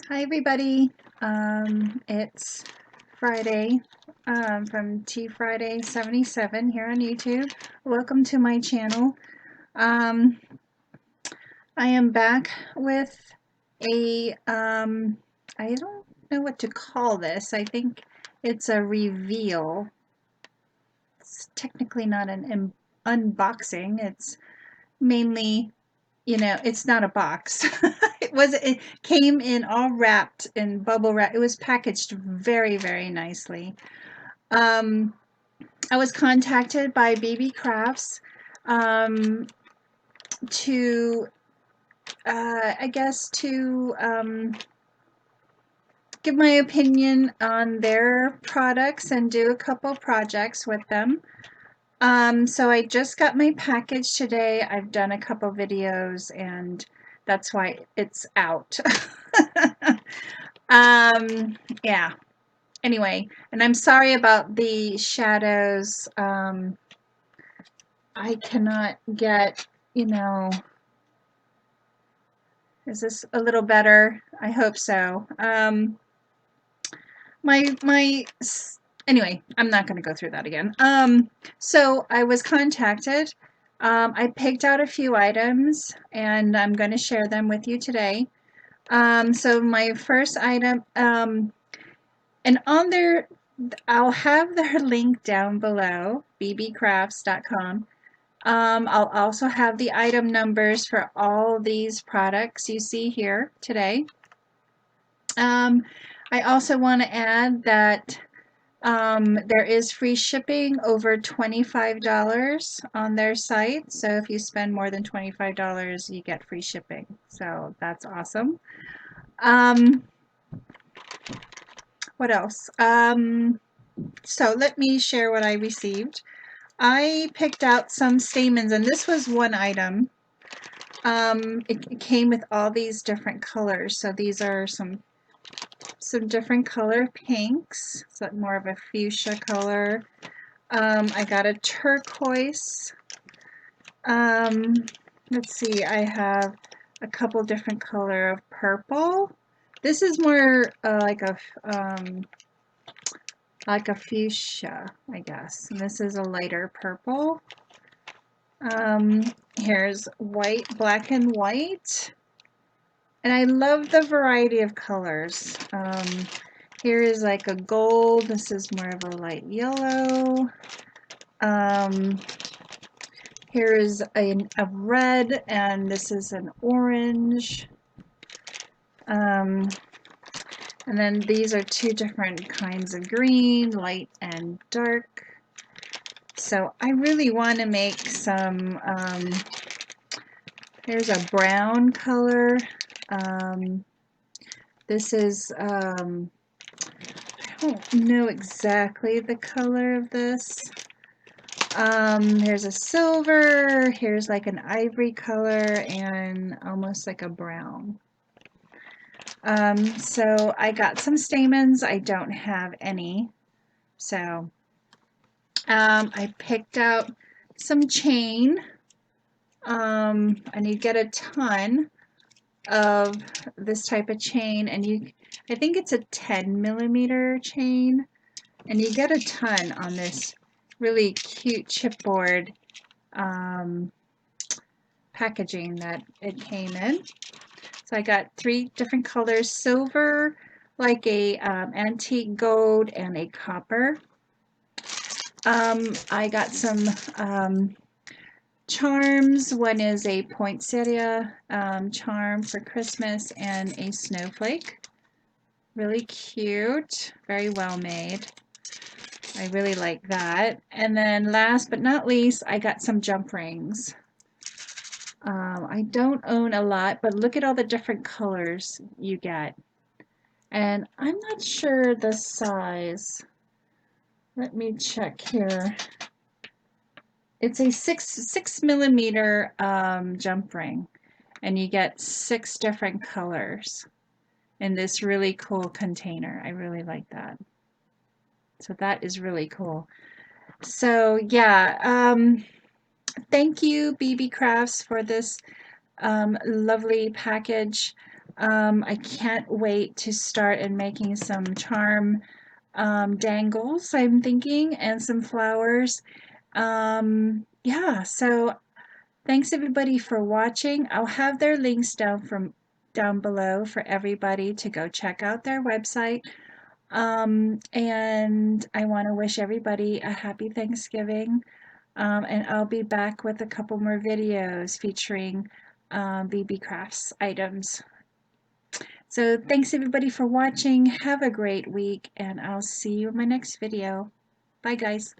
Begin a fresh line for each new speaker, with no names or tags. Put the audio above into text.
Hi everybody. It's Friday from Tea Friday 77 here on YouTube. Welcome to my channel. Um, I am back with a I don't know what to call this. I think it's a reveal. It's technically not an unboxing. It's mainly, it's not a box. It came in all wrapped in bubble wrap. It was packaged very, very nicely. Um, I was contacted by BeeBeecrafts um, to, I guess, to give my opinion on their products and do a couple projects with them. So I just got my package today. I've done a couple videos and that's why it's out. Yeah. Anyway, and I'm sorry about the shadows. I cannot get, is this a little better? I hope so. My anyway, I'm not going to go through that again. So I was contacted. I picked out a few items and I'm going to share them with you today. So my first item, and on there, I'll have their link down below, beebeecrafts.com. I'll also have the item numbers for all these products you see here today. I also want to add that there is free shipping over $25 on their site. So if you spend more than $25, you get free shipping. So that's awesome. What else? So let me share what I received. I picked out some stamens, and this was one item. It came with all these different colors. So these are some different color pinks. So more of a fuchsia color. I got a turquoise. Let's see, I have a couple different color of purple. This is more like a fuchsia, I guess. And this is a lighter purple. Here's white, black and white. And I love the variety of colors. Here is like a gold. This is more of a light yellow. Here is a red, and this is an orange. And then these are two different kinds of green, light and dark. So I really want to make some, here's a brown color. This is, I don't know exactly the color of this. Here's a silver, here's like an ivory color, and almost like a brown. So I got some stamens. I don't have any. So I picked out some chain. And you get a ton of this type of chain, and I think it's a 10mm chain, and you get a ton on this really cute chipboard packaging that it came in. So I got 3 different colors: silver, like a antique gold, and a copper. I got some charms. One is a poinsettia charm for Christmas, and a snowflake. Really cute, very well made. I really like that. And then last but not least, I got some JumpRings. I don't own a lot, but look at all the different colors you get. And I'm not sure the size. Let me check here. It's a 6mm jump ring, and you get 6 different colors in this really cool container. I really like that. So that is really cool. So yeah, thank you BeeBeecrafts for this lovely package. I can't wait to start and making some charm dangles, I'm thinking, and some flowers. Yeah, so thanks everybody for watching. I'll have their links down below for everybody to go check out their website. And I want to wish everybody a happy Thanksgiving. And I'll be back with a couple more videos featuring BeeBeecraft's items. So thanks everybody for watching. Have a great week, and I'll see you in my next video. Bye guys.